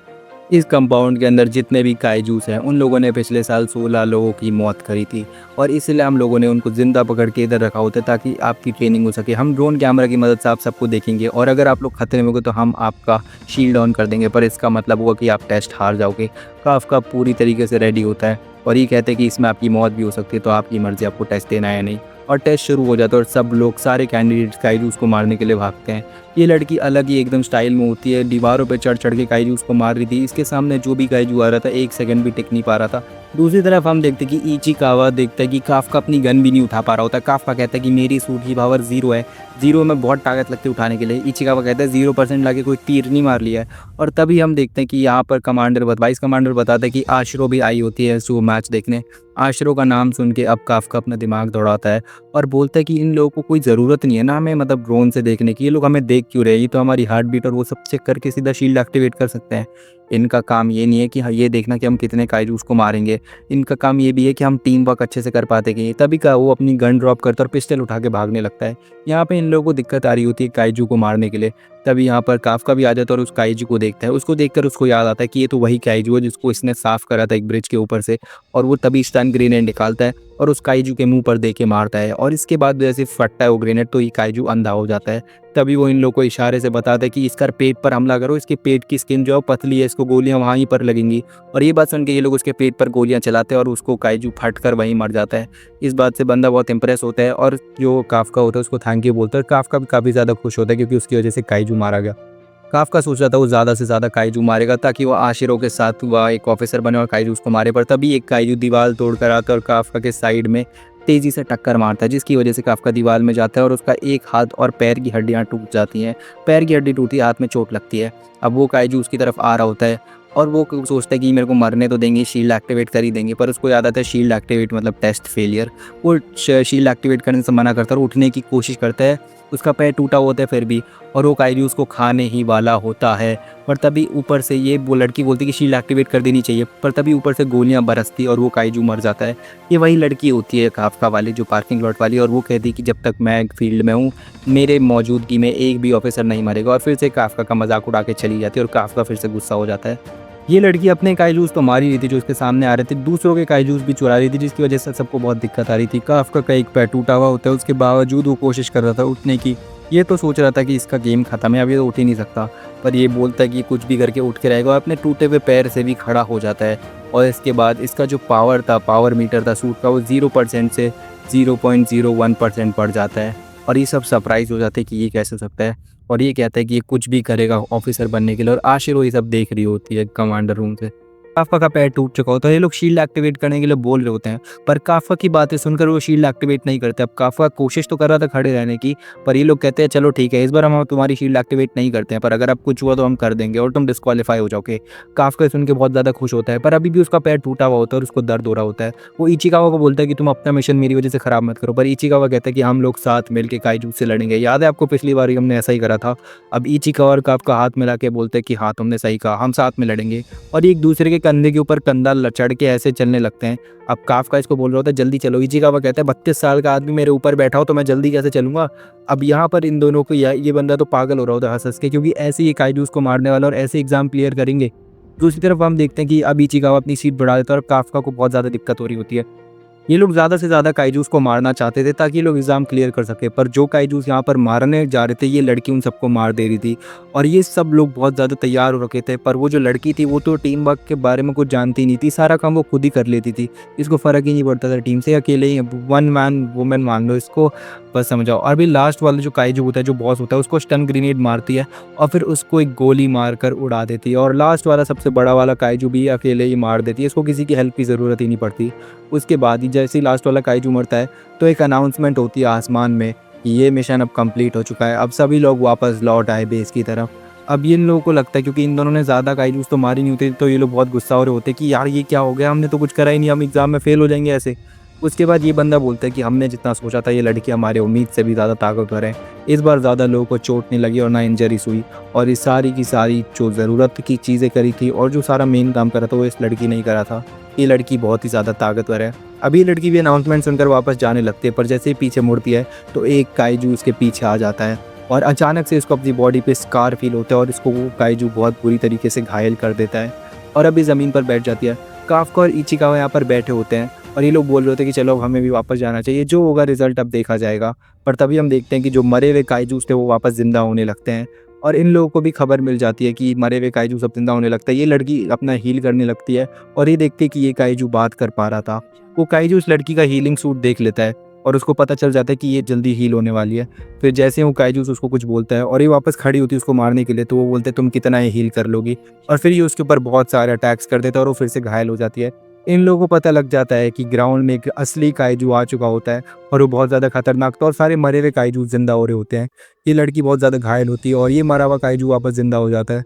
इस कंपाउंड के अंदर जितने भी काइजूस हैं उन लोगों ने पिछले साल 16 लोगों की मौत करी थी और इसलिए हम लोगों ने उनको ज़िंदा पकड़ के इधर रखा होता है ताकि आपकी ट्रेनिंग हो सके। हम ड्रोन कैमरा की मदद से आप सबको देखेंगे और अगर आप लोग खतरे में हो तो हम आपका शील्ड ऑन कर देंगे, पर इसका मतलब होगा कि आप टेस्ट हार जाओगे। काफका पूरी तरीके से रेडी होता है और ये कहते हैं कि इसमें आपकी मौत भी हो सकती है, तो आपकी मर्ज़ी आपको टेस्ट देना है या नहीं। और टेस्ट शुरू हो जाता है और सब लोग सारे कैंडिडेट्स काइजूस को मारने के लिए भागते हैं। ये लड़की अलग ही एकदम स्टाइल में होती है, दीवारों पे चढ़ चढ़ के काइजूस को मार रही थी। इसके सामने जो भी काइजू आ रहा था 1 सेकंड भी टिक नहीं पा रहा था। दूसरी तरफ हम देखते कि इचिकावा देखता है कि काफका अपनी गन भी नहीं उठा पा रहा होता। काफका कहता है कि मेरी सूट की पावर 0 है, 0 में बहुत ताकत लगती है उठाने के लिए। इचिकावा कहता है 0% लाके कोई तीर नहीं मार लिया है। और तभी हम देखते हैं कि यहाँ पर वाइस कमांडर बताता है कि आशरो भी आई होती है शो मैच देखने। आशरो का नाम सुन के अब काफका अपना दिमाग दौड़ाता है और बोलता है कि इन लोगों को कोई ज़रूरत नहीं है ना हमें मतलब ड्रोन से देखने की, ये लोग हमें देख क्यों रहे, ये तो हमारी हार्ट बीट और वो सब चेक करके सीधा शील्ड एक्टिवेट कर सकते हैं। इनका काम ये नहीं है कि हाँ ये देखना कि हम कितने काइजूस को मारेंगे, इनका काम ये भी है कि हम टीम वर्क अच्छे से कर पाते कि तभी का वो अपनी गन ड्रॉप करता है और पिस्टल उठा के भागने लगता है। यहाँ पे इन लोगों को दिक्कत आ रही होती है काइजू को मारने के लिए। तभी यहाँ पर काफका भी आ जाता है और उस काइजू को देखता है। उसको देखकर उसको याद आता है कि ये तो वही काइजू है जिसको इसने साफ करा था एक ब्रिज के ऊपर से, और वो तभी स्टन ग्रेनेड निकालता है और उस काइजू के मुंह पर दे के मारता है और इसके बाद जैसे फटता है वो ग्रेनेड तो ये काइजू अंधा हो जाता है। तभी वो इन लोगों को इशारे से बताता है कि इसका पेट पर हमला करो, इसके पेट की स्किन जो है पतली है, इसको गोलियां वहीं पर लगेंगी। और ये बात सुन के ये लोग उसके पेट पर गोलियां चलाते हैं और उसको काइजू फट कर वहीं मर जाता है। इस बात से बंदा बहुत इंप्रेस होता है और जो काफका होता है उसको थैंक यू बोलता है। काफका भी काफ़ी ज़्यादा खुश होता है क्योंकि उसकी वजह से काइजू मारा गया। काफका सोच रहा था वो ज़्यादा से ज़्यादा काइजू मारेगा ताकि वो आशिरों के साथ वह एक ऑफिसर बने और काइजू उसको मारे, पर तभी एक काइजू दीवार तोड़ कर आता है और काफका के साइड में तेज़ी से टक्कर मारता है, जिसकी वजह से काफ़्का दीवार में जाता है और उसका एक हाथ और पैर की हड्डियाँ टूट जाती हैं। पैर की हड्डी टूटी, हाथ में चोट लगती है। अब वो काइजू उसकी तरफ आ रहा होता है और वो सोचता है कि मेरे को मरने तो देंगे, शील्ड एक्टिवेट कर ही देंगे, पर उसको याद आता है शील्ड एक्टिवेट मतलब टेस्ट फेलियर। वो शील्ड एक्टिवेट करने से मना करता है और उठने की कोशिश करता है। उसका पैर टूटा होता है फिर भी, और वो काइजू उसको खाने ही वाला होता है। पर तभी ऊपर से ये वो लड़की बोलती है कि शील्ड एक्टिवेट कर देनी चाहिए, पर तभी ऊपर से गोलियां बरसती और वो काइजू मर जाता है। ये वही लड़की होती है काफ्का वाली, जो पार्किंग लॉट वाली, और वो कहती है कि जब तक मैं फील्ड में हूँ, मेरे मौजूदगी में एक भी ऑफिसर नहीं मरेगा। और फिर से काफ्का का मजाक उड़ा के चली जाती है और काफ्का फिर से गुस्सा हो जाता है। ये लड़की अपने काइजूस तो मार ही रही थी जो उसके सामने आ रहे थे, दूसरों के काइजूस भी चुरा रही थी, जिसकी वजह से सबको बहुत दिक्कत आ रही थी। काफ्का का एक पैर टूटा हुआ होता है, उसके बावजूद वो कोशिश कर रहा था उठने की। ये तो सोच रहा था कि इसका गेम खत्म है, अब ये तो उठ ही नहीं सकता, पर ये बोलता है कि कुछ भी करके उठ के रहेगा और अपने टूटे हुए पैर से भी खड़ा हो जाता है। और इसके बाद इसका जो पावर मीटर था सूट का, वो 0% से 0.01% बढ़ जाता है। और ये सब सरप्राइज हो जाते हैं कि ये कैसे हो सकता है, और ये कहता है कि ये कुछ भी करेगा ऑफिसर बनने के लिए। और आशिरो ये सब देख रही होती है कमांडर रूम से। काफ्का का पैर टूट चुका होता है, ये लोग शील्ड एक्टिवेट करने के लिए बोल रहे होते हैं, पर काफ्का की बातें सुनकर वो शील्ड एक्टिवेट नहीं करते। अब काफ्का कोशिश तो कर रहा था खड़े रहने की, पर ये लोग कहते हैं चलो ठीक है, इस बार हम तुम्हारी शील्ड एक्टिवेट नहीं करते हैं, पर अगर अब कुछ हुआ तो हम कर देंगे और तुम डिस्क्वालीफाई हो जाओगे। काफ्का सुन के बहुत ज़्यादा खुश होता है, पर अभी भी उसका पैर टूटा हुआ होता है और उसको दर्द हो रहा होता है। वो इचिकावा को बोलता है कि तुम अपना मिशन मेरी वजह से खराब मत करो, पर इचिकावा कहता है कि हम लोग साथ मिलकर काइजू से लड़ेंगे। याद है आपको, पिछली बार हमने ऐसा ही करा था। अब इचिकावा और काफ्का हाथ मिला के बोलते हैं कि हाँ तुमने सही कहा, हम साथ में लड़ेंगे। और एक दूसरे के कंधे के ऊपर कंधा चढ़ के ऐसे चलने लगते हैं। अब काफ्का इसको बोल रहा होता है जल्दी चलो, इचिकावा कहता है 32 साल का आदमी मेरे ऊपर बैठा हो तो मैं जल्दी कैसे चलूंगा। अब यहाँ पर इन दोनों को ये बंदा तो पागल हो रहा होता है हंस हंस के, क्योंकि ऐसे ही काइजूस को मारने वाला और ऐसे एग्जाम क्लियर करेंगे। दूसरी तरफ हम देखते हैं कि अब इचिकावा अपनी सीट बढ़ा देता है और काफ्का को बहुत ज़्यादा दिक्कत हो रही होती है। ये लोग ज़्यादा से ज़्यादा काइजूस को मारना चाहते थे ताकि ये लोग एग्ज़ाम क्लियर कर सके, पर जो काइजूस यहाँ पर मारने जा रहे थे ये लड़की उन सबको मार दे रही थी। और ये सब लोग बहुत ज़्यादा तैयार हो रखे थे, पर वो जो लड़की थी वो तो टीम वर्क के बारे में कुछ जानती नहीं थी, सारा काम वो खुद ही कर लेती थी। इसको फ़र्क ही नहीं पड़ता था टीम से, अकेले ही वन मैन वुमेन मान लो इसको, बस समझाओ। और भी लास्ट वाला जो काइजू होता है, जो बॉस होता है, उसको स्टन ग्रेनेड मारती है और फिर उसको एक गोली मारकर उड़ा देती है। और लास्ट वाला सबसे बड़ा वाला काइजू भी अकेले ही मार देती है, इसको किसी की हेल्प की ज़रूरत ही नहीं पड़ती। उसके बाद ही जैसे ही लास्ट वाला काइजू मरता है तो एक अनाउंसमेंट होती है आसमान में कि ये मिशन अब कंप्लीट हो चुका है, अब सभी लोग वापस लौट आए बेस की तरफ। अब इन लोगों को लगता है, क्योंकि इन दोनों ने ज़्यादा काइजूस तो मारी नहीं होती, तो ये लोग बहुत गुस्सा हो रहे होते कि यार ये क्या हो गया, हमने तो कुछ करा ही नहीं, हम एग्ज़ाम में फेल हो जाएंगे ऐसे। उसके बाद ये बंदा बोलता है कि हमने जितना सोचा था ये लड़की हमारे उम्मीद से भी ज़्यादा ताकतवर है, इस बार ज़्यादा लोगों को चोट नहीं लगी और ना इंजरीज हुई, और ये सारी की सारी जो ज़रूरत की चीज़ें करी थी और जो सारा मेन काम करा था वो इस लड़की ने ही करा था। ये लड़की बहुत ही ज़्यादा ताकतवर है। अभी ये लड़की भी अनाउंसमेंट सुनकर वापस जाने लगती है, पर जैसे ही पीछे मुड़ती है तो एक काइजू उसके पीछे आ जाता है और अचानक से इसको अपनी बॉडी पे स्कार फील होता है और इसको वो काइजू बहुत बुरी तरीके से घायल कर देता है और अभी ज़मीन पर बैठ जाती है। काफ्का और इचिकावा यहाँ पर बैठे होते हैं और ये लोग बोल रहे होते हैं कि चलो अब हमें भी वापस जाना चाहिए, जो होगा रिजल्ट अब देखा जाएगा। पर तभी हम देखते हैं कि जो मरे हुए काइजूस थे वो वापस ज़िंदा होने लगते हैं और इन लोगों को भी खबर मिल जाती है कि मरे हुए काइजू सब जिंदा होने लगता है। ये लड़की अपना हील करने लगती है और ये देखती है कि ये काइजू बात कर पा रहा था। वो काइजू उस लड़की का हीलिंग सूट देख लेता है और उसको पता चल जाता है कि ये जल्दी हील होने वाली है। फिर जैसे वो काइजूस उसको कुछ बोलता है और ये वापस खड़ी होती है उसको मारने के लिए, तो वो बोलते हैं तुम कितना ये हील कर लोगी, और फिर ये उसके ऊपर बहुत सारे अटैक्स कर देता है और वो फिर से घायल हो जाती है। इन लोगों को पता लग जाता है कि ग्राउंड में एक असली काइजू आ चुका होता है और वो बहुत ज़्यादा खतरनाक था और सारे मरे हुए काइजू जिंदा हो रहे होते हैं। ये लड़की बहुत ज़्यादा घायल होती है और ये मरा हुआ काइजू वापस जिंदा हो जाता है।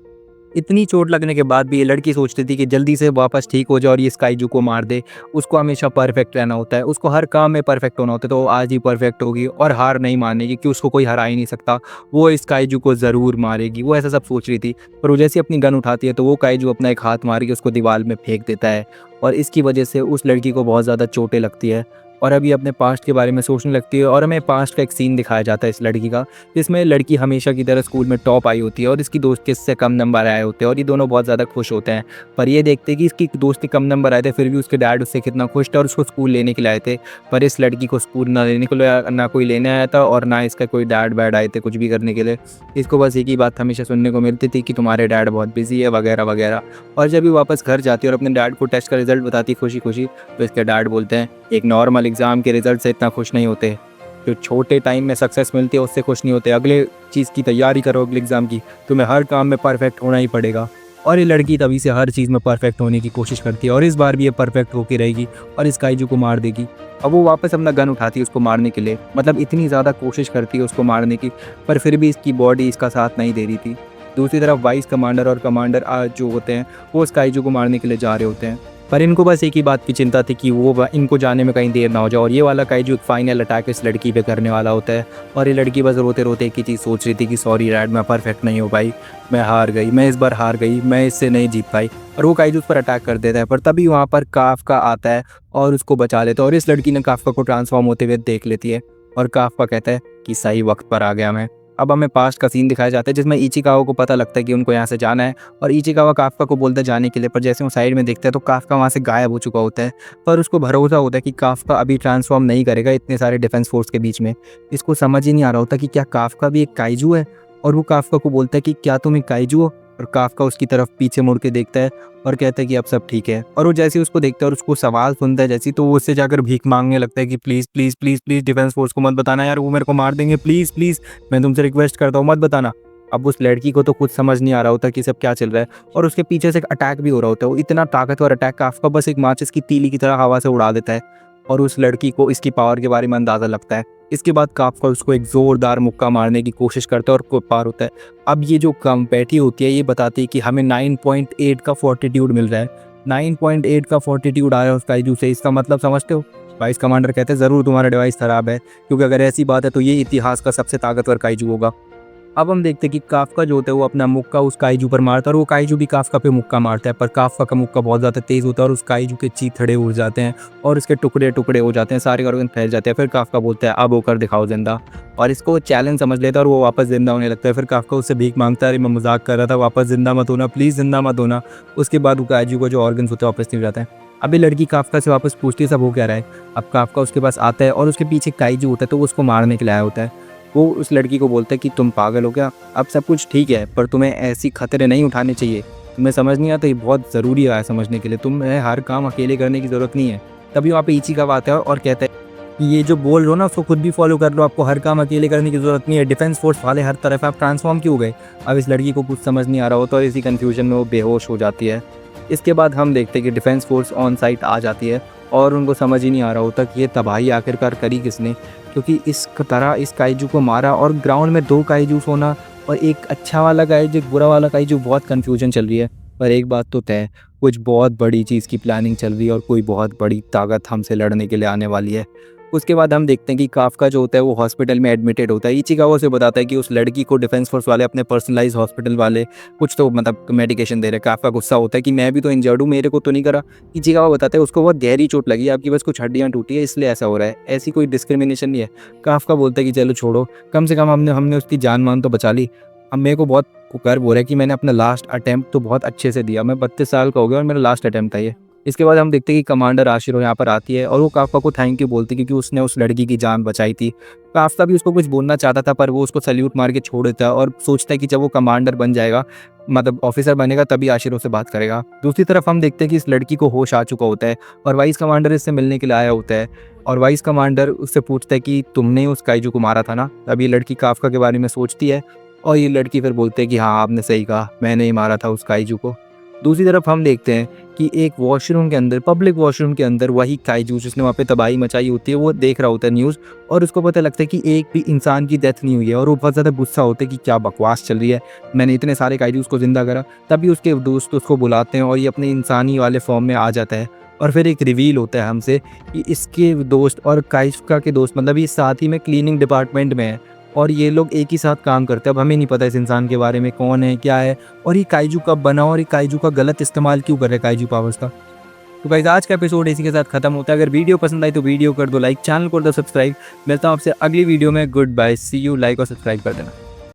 इतनी चोट लगने के बाद भी ये लड़की सोचती थी कि जल्दी से वापस ठीक हो जाए और ये काइजू को मार दे। उसको हमेशा परफेक्ट रहना होता है, उसको हर काम में परफेक्ट होना होता है, तो वो आज ही परफेक्ट होगी और हार नहीं मानेगी कि उसको कोई हरा ही नहीं सकता, वो इस काइजू को ज़रूर मारेगी। वो ऐसा सब सोच रही थी, पर वो जैसे अपनी गन उठाती है तो वो काइजू अपना एक हाथ मार के उसको दीवार में फेंक देता है और इसकी वजह से उस लड़की को बहुत ज़्यादा चोटें लगती है और अभी अपने पास्ट के बारे में सोचने लगती है। और हमें पास्ट का एक सीन दिखाया जाता है इस लड़की का, जिसमें लड़की हमेशा की तरह स्कूल में टॉप आई होती है और इसकी दोस्त के इससे कम नंबर आए होते हैं और ये दोनों बहुत ज़्यादा खुश होते हैं। पर ये देखते हैं कि इसकी दोस्त के कम नंबर आए थे, फिर भी उसके डैड उससे कितना खुश थे और उसको स्कूल लेने के लिए आए थे। पर इस लड़की को स्कूल ना लेने को ना कोई लेने आया था और ना इसका कोई डैड बैड आए थे कुछ भी करने के लिए। इसको बस एक ही बात हमेशा सुनने को मिलती थी कि तुम्हारे डैड बहुत बिजी है वगैरह वगैरह। और जब भी वापस घर जाती है और अपने डैड को टेस्ट का रिजल्ट बताती है खुशी खुशी, तो इसके डैड बोलते हैं एक नॉर्मल एग्ज़ाम के रिजल्ट से इतना खुश नहीं होते, जो छोटे टाइम में सक्सेस मिलती है उससे खुश नहीं होते, अगले चीज़ की तैयारी करो, अगले एग्ज़ाम की तुम्हें हर काम में परफेक्ट होना ही पड़ेगा। और ये लड़की तभी से हर चीज़ में परफेक्ट होने की कोशिश करती है और इस बार भी ये परफेक्ट होके रहेगी और इस काइजू को मार देगी। अब वो वापस अपना गन उठाती है उसको मारने के लिए, मतलब इतनी ज़्यादा कोशिश करती है उसको मारने की, पर फिर भी इसकी बॉडी इसका साथ नहीं दे रही थी। दूसरी तरफ वाइस कमांडर और कमांडर जो होते हैं वो उस काइजू को मारने के लिए जा रहे होते हैं, पर इनको बस एक ही बात की चिंता थी कि वो इनको जाने में कहीं देर ना हो जाए। और ये वाला काइजू एक फाइनल अटैक इस लड़की पे करने वाला होता है और ये लड़की बस रोते रोते एक ही चीज़ सोच रही थी कि सॉरी डैड, मैं परफेक्ट नहीं हो पाई, मैं हार गई, मैं इस बार हार गई, मैं इससे नहीं जीत पाई। और वो काइजू उस पर अटैक कर देता है, पर तभी वहाँ पर काफ्का आता है और उसको बचा लेता है और इस लड़की ने काफ्का को ट्रांसफॉर्म होते हुए देख लेती है और काफ्का कहता है कि सही वक्त पर आ गया मैं। अब हमें पास्ट का सीन दिखाया जाता है जिसमें इचिकावा को पता लगता है कि उनको यहाँ से जाना है और इचिकावा काफ्का को बोलता है जाने के लिए, पर जैसे वो साइड में देखता है तो काफ्का वहाँ से गायब हो चुका होता है। पर उसको भरोसा होता है कि काफ्का अभी ट्रांसफॉर्म नहीं करेगा इतने सारे डिफेंस फोर्स के बीच में। इसको समझ ही नहीं आ रहा होता कि क्या काफ्का भी एक काइजू है, और वो काफ्का को बोलता है कि क्या तुम एक काइजू हो, और काफ्का उसकी तरफ पीछे मुड़ के देखता है और कहता है कि अब सब ठीक है। और वो जैसे उसको देखता है और उसको सवाल सुनता है जैसे, तो वो उससे जाकर भीख मांगने लगता है कि please please please please defence force को मत बताना यार, वो मेरे को मार देंगे, प्लीज़ प्लीज़ मैं तुमसे रिक्वेस्ट करता हूँ मत बताना। अब उस लड़की को तो कुछ समझ नहीं आ रहा होता कि सब क्या चल रहा है और उसके पीछे से एक अटैक भी हो रहा होता है। वो इतना ताकतवर अटैक काफ्का बस एक माचिस की तीली की तरह हवा से उड़ा देता है और उस लड़की को इसकी पावर के बारे में अंदाज़ा लगता है। इसके बाद काफ्का उसको एक ज़ोरदार मुक्का मारने की कोशिश करता है और को पार होता है। अब ये जो कंपैटी होती है ये बताती है कि हमें 9.8 का फोर्टिट्यूड मिल रहा है। 9.8 का फोर्टिट्यूड आ रहा है उस काइजू से, इसका मतलब समझते हो? वाइस कमांडर कहते हैं ज़रूर तुम्हारा डिवाइस ख़राब है, क्योंकि अगर ऐसी बात है तो ये इतिहास का सबसे ताकतवर काइजू होगा। अब हम देखते हैं कि काफ्का जो होता है वो अपना मुक्का उस काइजू पर मारता है और वो काइजू भी काफ्का पे मुक्का मारता है, पर काफ्का का मुक्का बहुत ज़्यादा तेज़ होता है और उस काइजू के चीथड़े उड़ जाते हैं और उसके टुकड़े टुकड़े हो जाते हैं, सारे ऑर्गन फैल जाते हैं। फिर काफ्का बोलता है अब होकर दिखाओ जिंदा, और इसको चैलेंज समझ लेता है और वो वापस जिंदा होने लगता है। फिर काफ्का उससे भीख मांगता है, अरे मैं मजाक कर रहा था, वापस जिंदा मत होना प्लीज़, जिंदा मत होना। उसके बाद वो काइजू का जो ऑर्गन्स होते हैं वापस नहीं जाता है। अभी लड़की काफ्का से वापस पूछती है सब हो क्या रहा है। अब काफ्का उसके पास आता है और उसके पीछे काइजू होता है तो वो उसको मारने के लिए आया होता है। वो उस लड़की को बोलता है कि तुम पागल हो क्या, अब सब कुछ ठीक है पर तुम्हें ऐसी खतरे नहीं उठाने चाहिए, तुम्हें समझ नहीं आता, ये बहुत ज़रूरी है समझने के लिए, तुम्हें हर काम अकेले करने की ज़रूरत नहीं है। तभी वहाँ पे इचिकावा आता है और कहता है कि ये जो बोल रहे हो ना उसको खुद भी फॉलो कर लो, आपको हर काम अकेले करने की ज़रूरत नहीं है, डिफेंस फोर्स वाले हर तरफ आप ट्रांसफॉर्म क्यों गए। अब इस लड़की को कुछ समझ नहीं आ रहा होता और इसी कन्फ्यूजन में वो बेहोश हो जाती है। इसके बाद हम देखते हैं कि डिफेंस फोर्स ऑन साइट आ जाती है और उनको समझ ही नहीं आ रहा होता कि ये तबाही आखिरकार करी किसने, क्योंकि इस तरह इस काइजू को मारा और ग्राउंड में 2 काइजूस होना और एक अच्छा वाला काइजू एक बुरा वाला काइजू, बहुत कन्फ्यूजन चल रही है। पर एक बात तो तय, कुछ बहुत बड़ी चीज़ की प्लानिंग चल रही है और कोई बहुत बड़ी ताकत हमसे लड़ने के लिए आने वाली है। उसके बाद हम देखते हैं कि काफ्का जो होता है वो हॉस्पिटल में एडमिटेड होता है। इचिकावा से बताता है कि उस लड़की को डिफेंस फोर्स वाले अपने पर्सनलाइज हॉस्पिटल वाले कुछ तो मतलब मेडिकेशन दे रहे हैं। काफ्का गुस्सा होता है कि मैं भी तो इंजर्ड हूँ, मेरे को तो नहीं करा। इचिकावा बताता है उसको बहुत गहरी चोट लगी है, आपकी बस कुछ हड्डियाँ टूटी है इसलिए ऐसा हो रहा है, ऐसी कोई डिस्क्रिमिनेशन नहीं है। काफ्का बोलता है कि चलो छोड़ो, कम से कम हमने उसकी जान मान तो बचा ली। अब मेरे को बहुत गर्व हो रहा है कि मैंने अपना लास्ट अटैम्प्ट तो बहुत अच्छे से दिया, मैं 32 साल का हो गया और मेरा लास्ट अटैम्प्ट था ये। इसके बाद हम देखते हैं कि कमांडर आशिरो यहाँ पर आती है और वो काफ्का को थैंक यू बोलती है क्योंकि उसने उस लड़की की जान बचाई थी। काफ्का भी उसको कुछ बोलना चाहता था पर वो उसको सल्यूट मार के छोड़ देता है और सोचता है कि जब वो कमांडर बन जाएगा, मतलब ऑफिसर बनेगा, तभी आशिरो से बात करेगा। दूसरी तरफ हम देखते हैं कि इस लड़की को होश आ चुका होता है और वाइस कमांडर इससे मिलने के लिए आया होता है और वाइस कमांडर उससे पूछता है कि तुमने उस काइजू को मारा था ना। तब ये लड़की काफ्का के बारे में सोचती है और ये लड़की फिर बोलते है कि हाँ आपने सही कहा, मैंने ही मारा था उस काइजू को। दूसरी तरफ हम देखते हैं कि एक वॉशरूम के अंदर, पब्लिक वॉशरूम के अंदर, वही काइजू जिसने वहाँ पे तबाही मचाई होती है वो देख रहा होता है न्यूज़ और उसको पता लगता है कि एक भी इंसान की डेथ नहीं हुई है और वो बहुत ज़्यादा गुस्सा होता है कि क्या बकवास चल रही है, मैंने इतने सारे काइजूस को ज़िंदा करा। तभी उसके दोस्त उसको बुलाते हैं और ये अपने इंसानी वाले फॉर्म में आ जाता है और फिर एक रिवील होता है हमसे कि इसके दोस्त और काइफका के दोस्त, मतलब ये साथ ही में क्लीनिंग डिपार्टमेंट में है और ये लोग एक ही साथ काम करते हैं। अब हमें नहीं पता इस इंसान के बारे में कौन है क्या है और ये काइजू कब बना और ये काइजू का गलत इस्तेमाल क्यों कर रहे हैं काइजू पावर्स का। तो गाइस आज का एपिसोड इसी के साथ खत्म होता है। अगर वीडियो पसंद आई तो वीडियो कर दो लाइक, चैनल कर दो सब्सक्राइब। मिलता हूँ आपसे अगली वीडियो में। Goodbye, see you. Like और सब्सक्राइब कर देना।